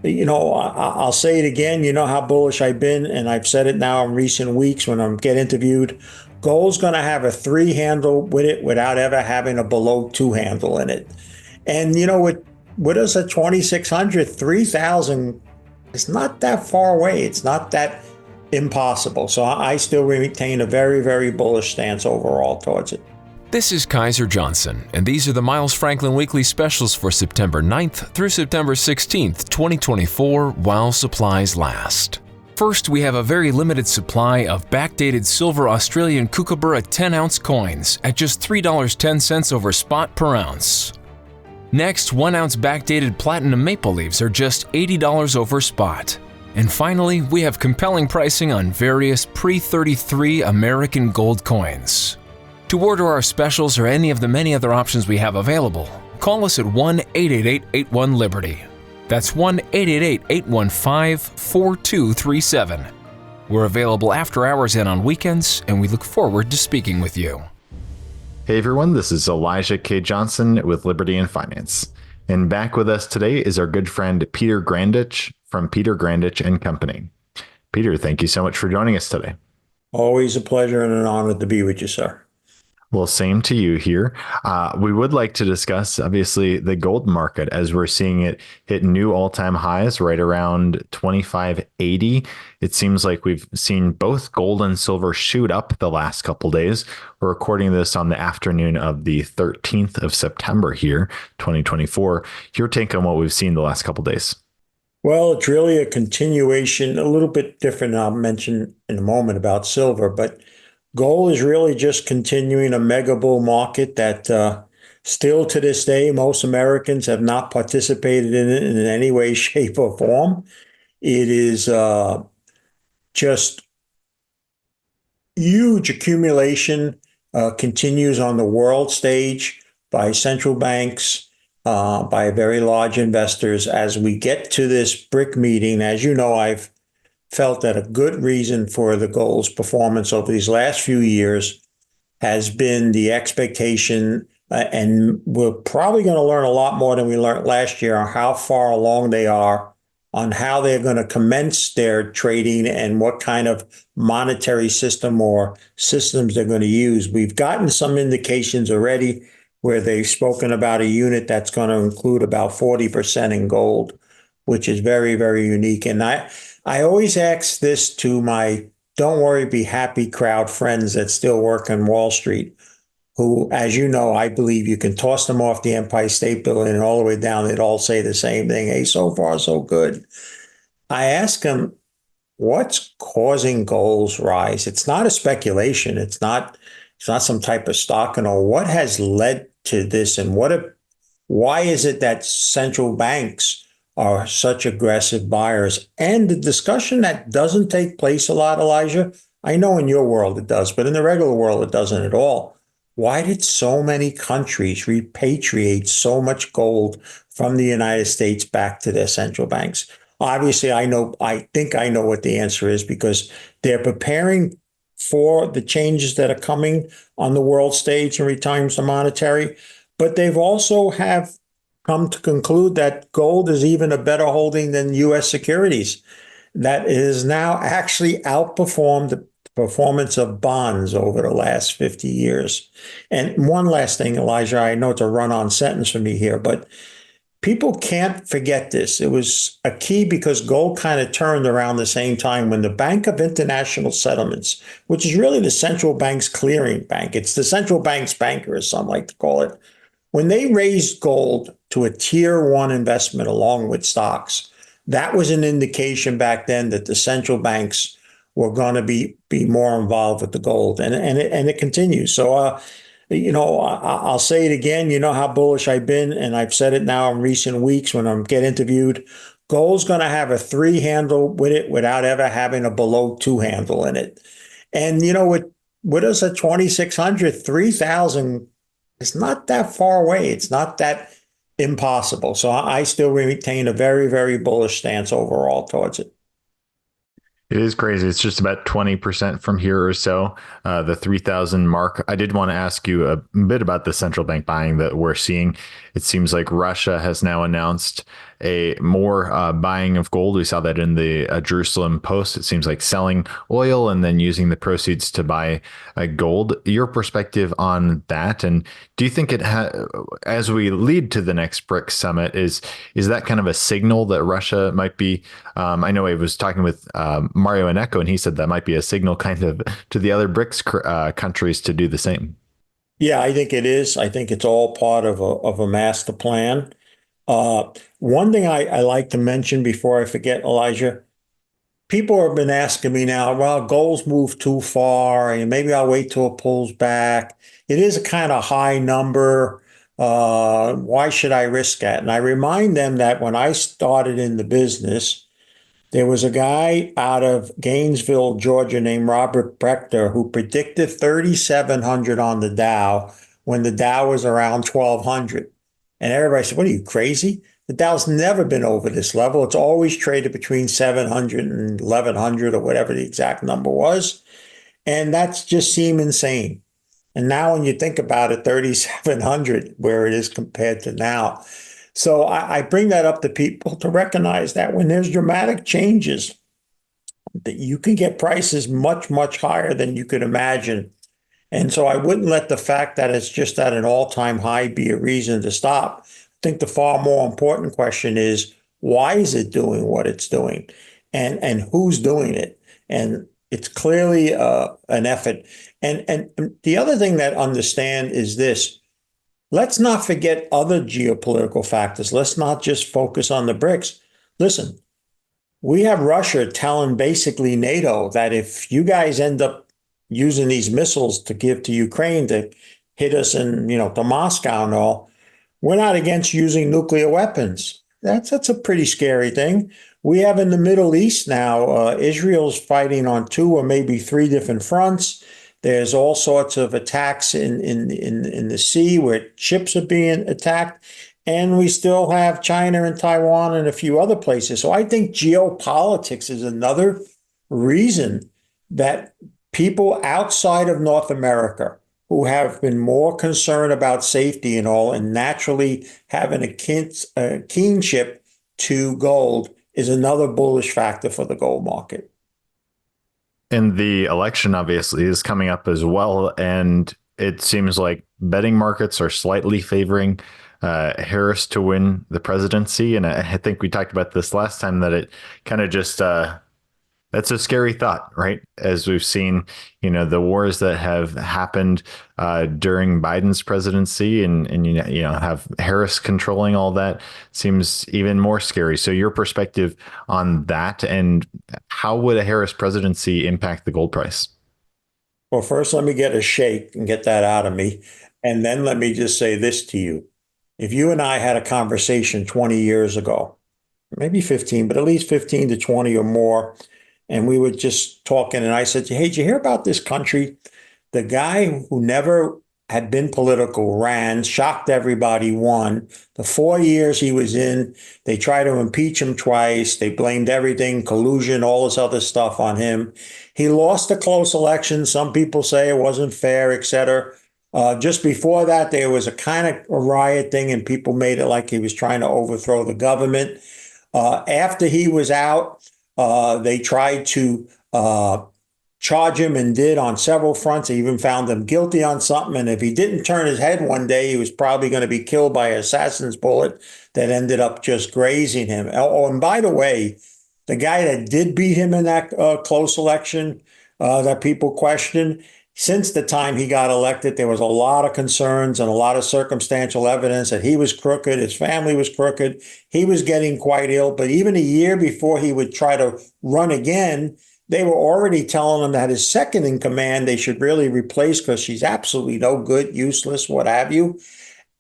I'll say it again. You know how bullish I've been, and I've said it now in recent weeks when I get interviewed. Gold's going to have a three handle with it without ever having a below two handle in it. And with us at 2,600, 3,000, it's not that far away. It's not that impossible. So I still retain a very, very bullish stance overall towards it. This is Kaiser Johnson, and these are the Miles Franklin Weekly Specials for September 9th through September 16th, 2024, while supplies last. First, we have a very limited supply of backdated silver Australian Kookaburra 10-ounce coins at just $3.10 over spot per ounce. Next, 1-ounce backdated platinum maple leaves are just $80 over spot. And finally, we have compelling pricing on various pre-33 American gold coins. To order our specials or any of the many other options we have available, call us at 1-888-81-LIBERTY. That's 1-888-815-4237. We're available after hours and on weekends, and we look forward to speaking with you. Hey everyone, this is Elijah K. Johnson with Liberty and Finance. And back with us today is our good friend Peter Grandich from Peter Grandich and Company. Peter, thank you so much for joining us today. Always a pleasure and an honor to be with you, sir. Well, same to you here. We would like to discuss, obviously, the gold market as we're seeing it hit new all-time highs right around 2580. It seems like we've seen both gold and silver shoot up the last couple days. We're recording this on the afternoon of the 13th of September here, 2024. Your take on what we've seen the last couple days? Well, it's really a continuation, a little bit different. I'll mention in a moment about silver, but gold is really just continuing a mega bull market that still to this day, most Americans have not participated in it in any way, shape, or form. It is just huge accumulation continues on the world stage by central banks, by very large investors. As we get to this BRIC meeting, as you know, I've felt that a good reason for the gold's performance over these last few years has been the expectation, and we're probably going to learn a lot more than we learned last year on how far along they are on how they're going to commence their trading and what kind of monetary system or systems they're going to use. We've gotten some indications already where they've spoken about a unit that's going to include about 40% in gold, which is very, very unique. And I always ask this to my don't worry, be happy crowd friends that still work on Wall Street, who, as you know, I believe you can toss them off the Empire State Building and all the way down, they'd all say the same thing. Hey, so far, so good. I ask them, what's causing gold's rise? It's not a speculation. It's not some type of stock and all. What has led to this, and why is it that central banks are such aggressive buyers? And the discussion that doesn't take place a lot, Elijah, I know in your world it does, but in the regular world it doesn't at all. Why did so many countries repatriate so much gold from the United States back to their central banks? Obviously, I think I know what the answer is, because they're preparing for the changes that are coming on the world stage in returns to monetary, but they've also have come to conclude that gold is even a better holding than U.S. securities, that is now actually outperformed the performance of bonds over the last 50 years. And one last thing, Elijah, I know it's a run-on sentence for me here, but people can't forget this. It was a key because gold kind of turned around the same time when the Bank of International Settlements, which is really the central bank's clearing bank, it's the central bank's banker, as some like to call it, when they raised gold to a tier one investment along with stocks, that was an indication back then that the central banks were going to be more involved with the gold, and it continues. So, I'll say it again. You know how bullish I've been, and I've said it now in recent weeks when I get interviewed. Gold's going to have a three handle with it without ever having a below two handle in it. And with us at 2,600, 3,000. It's not that far away. It's not that impossible. So I still retain a very, very bullish stance overall towards it. It is crazy. It's just about 20% from here or so, the 3,000 mark. I did want to ask you a bit about the central bank buying that we're seeing. It seems like Russia has now announced a more buying of gold. We saw that in the Jerusalem Post. It seems like selling oil and then using the proceeds to buy gold. Your perspective on that, and do you think as we lead to the next BRICS summit, is that kind of a signal that Russia might be? I know I was talking with Mario Ineco, and he said that might be a signal kind of to the other BRICS countries to do the same. Yeah, I think it is. I think it's all part of a master plan. One thing I like to mention before I forget, Elijah, people have been asking me now, well, gold's moved too far, and maybe I'll wait till it pulls back. It is a kind of high number. Why should I risk that? And I remind them that when I started in the business, there was a guy out of Gainesville, Georgia, named Robert Prechter, who predicted 3,700 on the Dow when the Dow was around 1,200. And everybody said, what are you, crazy? The Dow's never been over this level. It's always traded between 700 and 1,100 or whatever the exact number was. And that's just seemed insane. And now when you think about it, 3,700, where it is compared to now. So I bring that up to people to recognize that when there's dramatic changes, that you can get prices much, much higher than you could imagine. And so I wouldn't let the fact that it's just at an all-time high be a reason to stop. I think the far more important question is, why is it doing what it's doing? And who's doing it? And it's clearly an effort. And the other thing that understand is this. Let's not forget other geopolitical factors. Let's not just focus on the BRICS. Listen, we have Russia telling basically NATO that if you guys end up using these missiles to give to Ukraine to hit us in, to Moscow and all, we're not against using nuclear weapons. That's a pretty scary thing. We have in the Middle East now, Israel's fighting on 2 or maybe 3 different fronts. There's all sorts of attacks in the sea where ships are being attacked. And we still have China and Taiwan and a few other places. So I think geopolitics is another reason that people outside of North America who have been more concerned about safety and all, and naturally having a kinship to gold is another bullish factor for the gold market. And the election obviously is coming up as well. And it seems like betting markets are slightly favoring Harris to win the presidency. And I think we talked about this last time, that it kind of just that's a scary thought, right? As we've seen, the wars that have happened during Biden's presidency, and have Harris controlling all that, seems even more scary. So your perspective on that, and how would a Harris presidency impact the gold price? Well, first, let me get a shake and get that out of me. And then let me just say this to you. If you and I had a conversation 20 years ago, maybe 15, but at least 15 to 20 or more, and we were just talking, and I said, hey, did you hear about this country? The guy who never had been political ran, shocked everybody, won. The 4 years he was in, they tried to impeach him twice. They blamed everything, collusion, all this other stuff on him. He lost a close election. Some people say it wasn't fair, et cetera. Just before that, there was a kind of a riot thing, and people made it like he was trying to overthrow the government. After he was out, they tried to charge him, and did on several fronts. They even found him guilty on something. And if he didn't turn his head one day, he was probably going to be killed by an assassin's bullet that ended up just grazing him. Oh, and by the way, the guy that did beat him in that close election that people questioned, since the time he got elected, there was a lot of concerns and a lot of circumstantial evidence that he was crooked, his family was crooked, he was getting quite ill. But even a year before he would try to run again, they were already telling him that his second in command they should really replace, because she's absolutely no good, useless, what have you.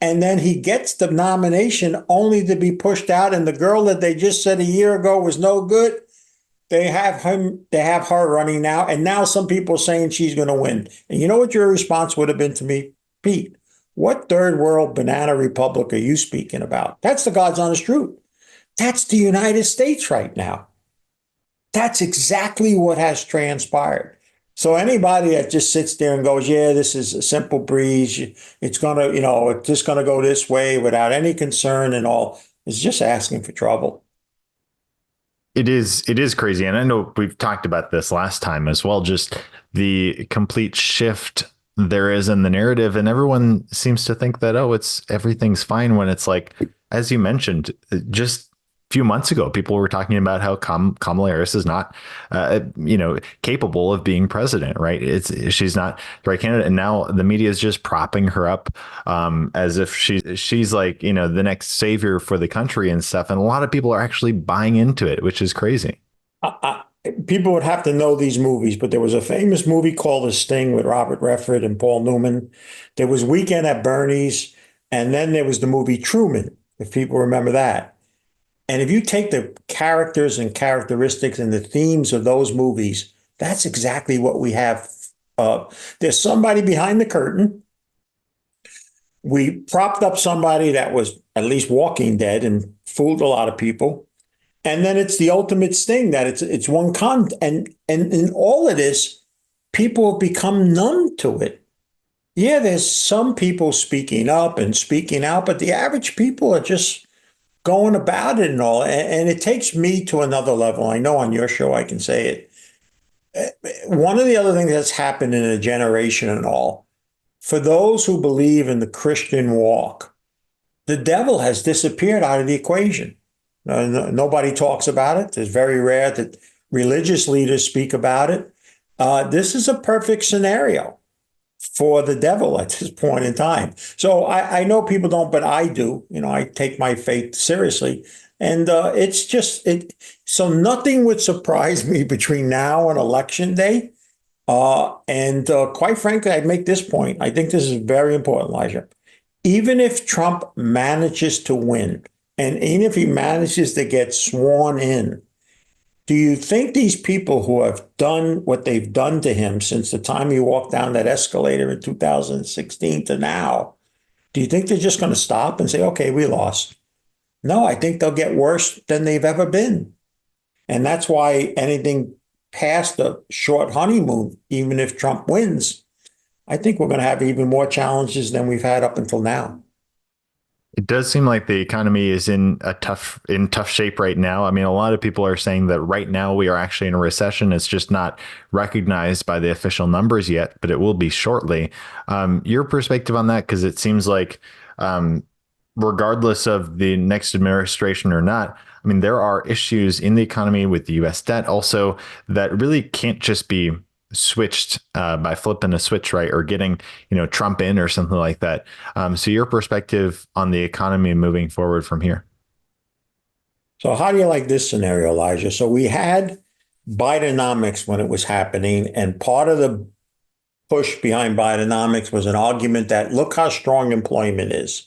And then he gets the nomination only to be pushed out. And the girl that they just said a year ago was no good, they have her running now. And now some people are saying she's going to win. And you know what your response would have been to me? Pete, what third world banana republic are you speaking about? That's the God's honest truth. That's the United States right now. That's exactly what has transpired. So anybody that just sits there and goes, yeah, this is a simple breeze, it's going to, it's just going to go this way without any concern and all, is just asking for trouble. It is crazy. And I know we've talked about this last time as well, just the complete shift there is in the narrative. And everyone seems to think that, oh, everything's fine, when it's like, as you mentioned, just a few months ago, people were talking about how Kamala Harris is not, capable of being president, right? She's not the right candidate. And now the media is just propping her up as if she's like, the next savior for the country and stuff. And a lot of people are actually buying into it, which is crazy. People would have to know these movies, but there was a famous movie called The Sting with Robert Redford and Paul Newman. There was Weekend at Bernie's, and then there was the movie Truman, if people remember that. And if you take the characters and characteristics and the themes of those movies, that's exactly what we have. There's somebody behind the curtain. We propped up somebody that was at least walking dead and fooled a lot of people. And then it's the ultimate sting that it's one con. And in all of this, people have become numb to it. Yeah, there's some people speaking up and speaking out, but the average people are just going about it and all. And it takes me to another level. I know on your show I can say it. One of the other things that's happened in a generation and all, for those who believe in the Christian walk, the devil has disappeared out of the equation. Nobody talks about it. It's very rare that religious leaders speak about it. This is a perfect scenario for the devil at this point in time. So I know people don't, but I do. I take my faith seriously. And it's just it. So nothing would surprise me between now and election day. And quite frankly, I'd make this point. I think this is very important, Elijah. Even if Trump manages to win, and even if he manages to get sworn in, do you think these people who have done what they've done to him since the time he walked down that escalator in 2016 to now, do you think they're just going to stop and say, okay, we lost? No, I think they'll get worse than they've ever been. And that's why anything past the short honeymoon, even if Trump wins, I think we're going to have even more challenges than we've had up until now. It does seem like the economy is in tough shape right now. I mean, a lot of people are saying that right now we are actually in a recession. It's just not recognized by the official numbers yet, but it will be shortly. Your perspective on that, because it seems like regardless of the next administration or not, I mean, there are issues in the economy with the U.S. debt also that really can't just be switched by flipping a switch, right, or getting Trump in or something like that. So your perspective on the economy moving forward from here. So how do you like this scenario, Elijah? So we had Bidenomics when it was happening, and part of the push behind Bidenomics was an argument that look how strong employment is.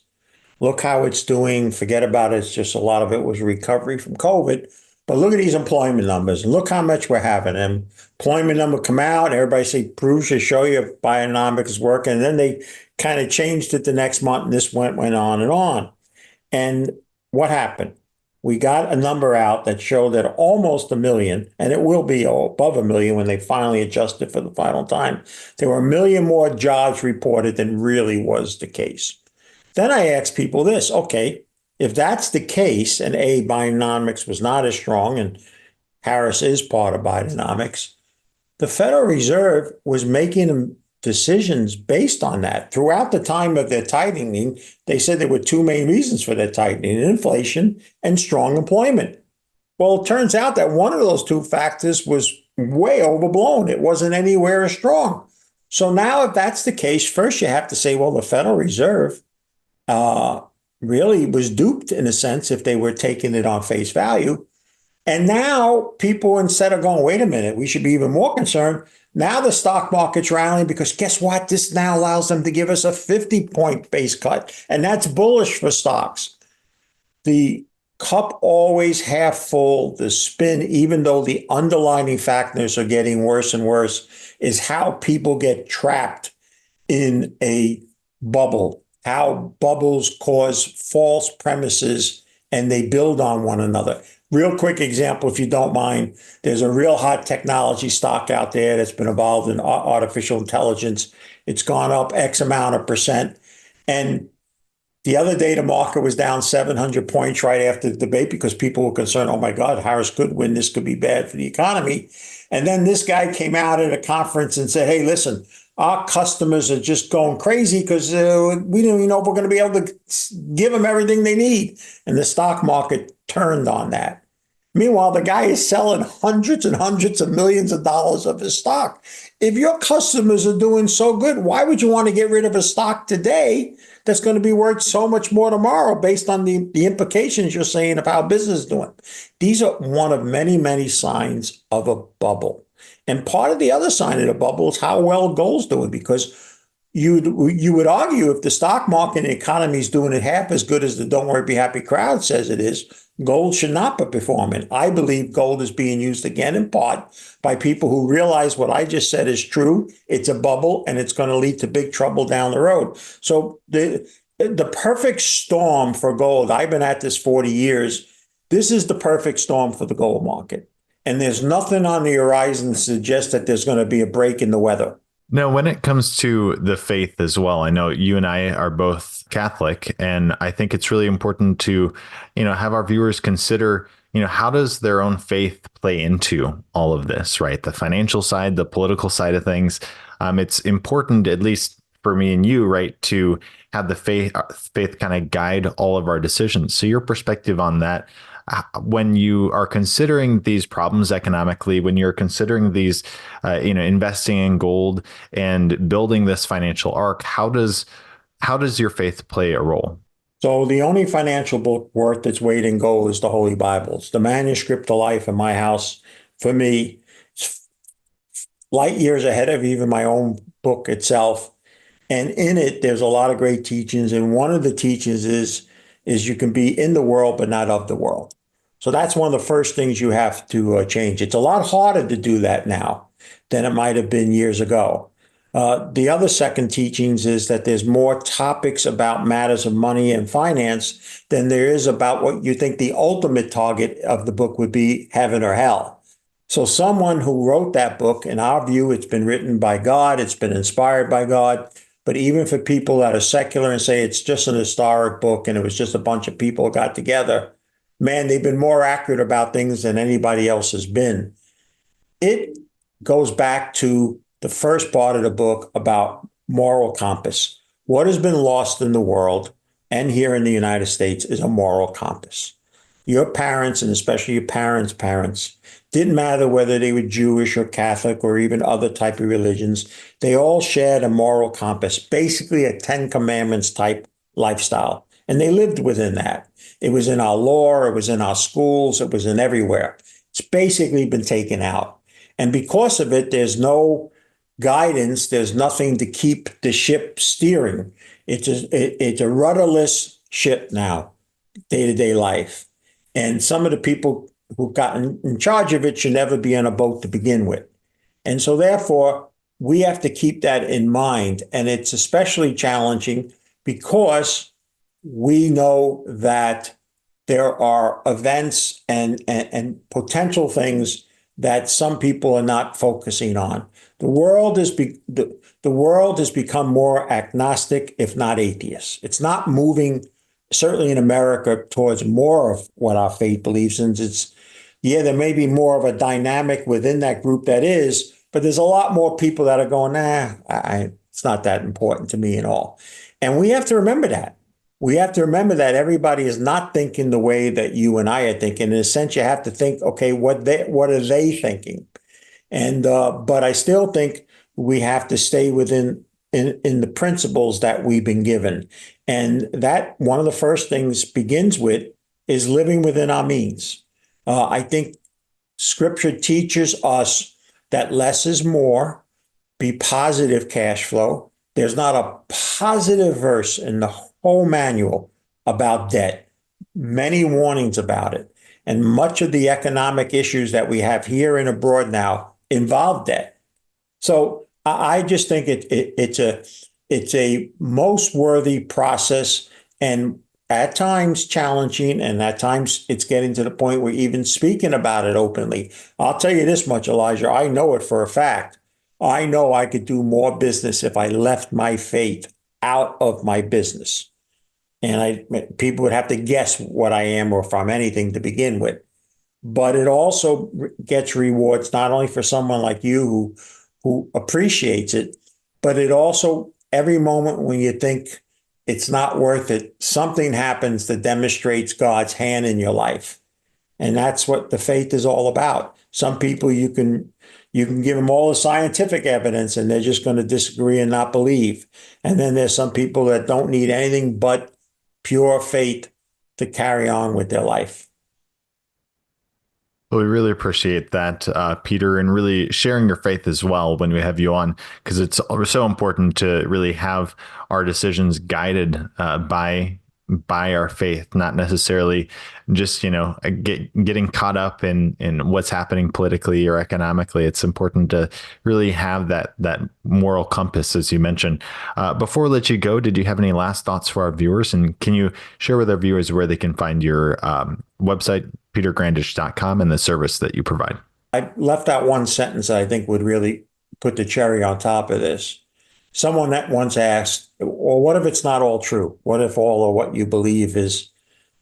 Look how it's doing. Forget about it. It's just a lot of it was recovery from COVID. But look at these employment numbers and look how much we're having. And employment number come out, and everybody say, prove to show you Bidenomics is working. And then they kind of changed it the next month, and this went on and on. And what happened? We got a number out that showed that almost 1 million, and it will be above 1 million when they finally adjust it for the final time. There were 1 million more jobs reported than really was the case. Then I asked people this, okay, if that's the case, and Bidenomics was not as strong, and Harris is part of Bidenomics, the Federal Reserve was making decisions based on that. Throughout the time of their tightening, they said there were two main reasons for their tightening: inflation and strong employment. Well, it turns out that one of those two factors was way overblown. It wasn't anywhere as strong. So now if that's the case, first you have to say, well, the Federal Reserve really was duped in a sense if they were taking it on face value. And now people, instead of going, wait a minute, we should be even more concerned. Now the stock market's rallying because guess what? This now allows them to give us a 50-point base cut. And that's bullish for stocks. The cup always half full, the spin, even though the underlying factors are getting worse and worse, is how people get trapped in a bubble. How bubbles cause false premises and they build on one another. Real quick example, if you don't mind, there's a real hot technology stock out there that's been involved in artificial intelligence. It's gone up X amount of percent. And The other day, the market was down 700 points right after the debate because people were concerned, oh my God, Harris could win. This could be bad for the economy. And then this guy came out at a conference and said, hey, listen, our customers are just going crazy because we don't even know if we're going to be able to give them everything they need. And the stock market turned on that. Meanwhile, the guy is selling hundreds and hundreds of millions of dollars of his stock. If your customers are doing so good, why would you want to get rid of a stock today that's going to be worth so much more tomorrow based on the implications you're saying of how business is doing? These are one of many, many signs of a bubble. And part of the other sign of the bubble is how well gold's doing, because you would argue if the stock market and the economy is doing it half as good as the Don't Worry Be Happy crowd says it is, gold should not be performing. I believe gold is being used again in part by people who realize what I just said is true. It's a bubble and it's going to lead to big trouble down the road. So the perfect storm for gold, I've been at this 40 years. This is the perfect storm for the gold market. And there's nothing on the horizon to suggest that there's going to be a break in the weather. Now, when it comes to the faith as well, I know you and I are both Catholic, and I think it's really important to, have our viewers consider, how does their own faith play into all of this, right? The financial side, the political side of things. It's important, at least for me and you, right, to have the faith kind of guide all of our decisions. So your perspective on that, when you are considering these problems economically, when you're considering these, investing in gold and building this financial arc, how does your faith play a role? So the only financial book worth its weight in gold is the Holy Bible. It's the manuscript to life in my house. For me, it's light years ahead of even my own book itself. And in it, there's a lot of great teachings. And one of the teachings is you can be in the world, but not of the world. So that's one of the first things you have to change. It's a lot harder to do that now than it might have been years ago. The other second teachings is that there's more topics about matters of money and finance than there is about what you think the ultimate target of the book would be, heaven or hell. So someone who wrote that book, in our view, it's been written by God, it's been inspired by God. But even for people that are secular and say it's just an historic book and it was just a bunch of people who got together, man, they've been more accurate about things than anybody else has been. It goes back to the first part of the book about moral compass. What has been lost in the world and here in the United States is a moral compass. Your parents, and especially your parents' parents, didn't matter whether they were Jewish or Catholic or even other type of religions. They all shared a moral compass, basically a 10 Commandments type lifestyle. And they lived within that. It was in our law, it was in our schools, it was in everywhere. It's basically been taken out. And because of it, there's no guidance, there's nothing to keep the ship steering. It's a rudderless ship now, day-to-day life. And some of the people who got in charge of it should never be on a boat to begin with. And so therefore, we have to keep that in mind. And it's especially challenging because we know that there are events and potential things that some people are not focusing on. The world has become more agnostic, if not atheist. It's not moving, certainly in America, towards more of what our faith believes in. There may be more of a dynamic within that group that is, but there's a lot more people that are going, it's not that important to me at all. And we have to remember that. We have to remember that everybody is not thinking the way that you and I are thinking. In a sense, you have to think, okay, what are they thinking? And but I still think we have to stay within in the principles that we've been given. And that one of the first things begins with is living within our means. I think Scripture teaches us that less is more, be positive cash flow. There's not a positive verse in the whole manual about debt, many warnings about it. And much of the economic issues that we have here and abroad now involve debt. So I just think it's a most worthy process, and at times challenging, and at times it's getting to the point where even speaking about it openly. I'll tell you this much, Elijah, I know it for a fact. I know I could do more business if I left my faith out of my business. And people would have to guess what I am or if I'm anything to begin with. But it also gets rewards not only for someone like you who appreciates it, but it also, every moment when you think it's not worth it, something happens that demonstrates God's hand in your life. And that's what the faith is all about. Some people you can give them all the scientific evidence and they're just going to disagree and not believe. And then there's some people that don't need anything but pure faith to carry on with their life. Well, we really appreciate that, Peter, and really sharing your faith as well when we have you on, because it's so important to really have our decisions guided by our faith, not necessarily just, getting caught up in what's happening politically or economically. It's important to really have that moral compass, as you mentioned. Before we let you go, did you have any last thoughts for our viewers? And can you share with our viewers where they can find your website, petergrandich.com, and the service that you provide? I left out one sentence that I think would really put the cherry on top of this. Someone that once asked, well, what if it's not all true? What if all of what you believe is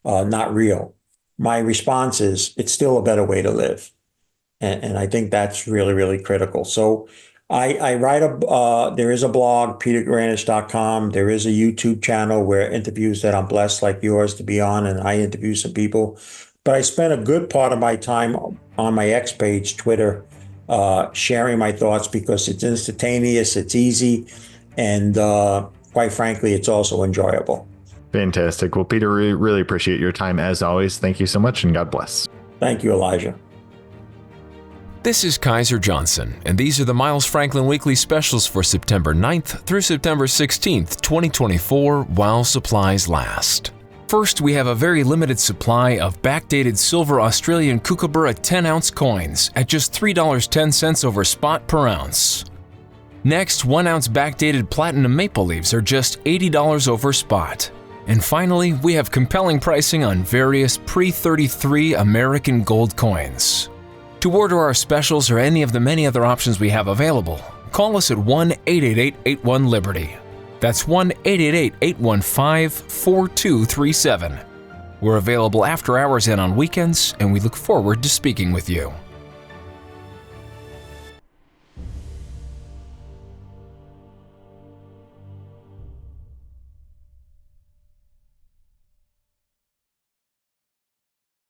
not real? My response is, it's still a better way to live. And I think that's really, really critical. So I write there is a blog, petergrandich.com. There is a YouTube channel where interviews that I'm blessed like yours to be on, and I interview some people. But I spent a good part of my time on my X page, Twitter, sharing my thoughts because it's instantaneous, it's easy, and quite frankly, it's also enjoyable. Fantastic. Well, Peter, we really appreciate your time as always. Thank you so much, and God bless. Thank you, Elijah. This is Kaiser Johnson, and these are the Miles Franklin Weekly Specials for September 9th through September 16th, 2024, while supplies last. First, we have a very limited supply of backdated silver Australian Kookaburra 10-ounce coins at just $3.10 over spot per ounce. Next, 1-ounce backdated platinum maple leaves are just $80 over spot. And finally, we have compelling pricing on various pre-33 American gold coins. To order our specials or any of the many other options we have available, call us at 1-888-81-LIBERTY. That's 1-888-815-4237. We're available after hours and on weekends, and we look forward to speaking with you.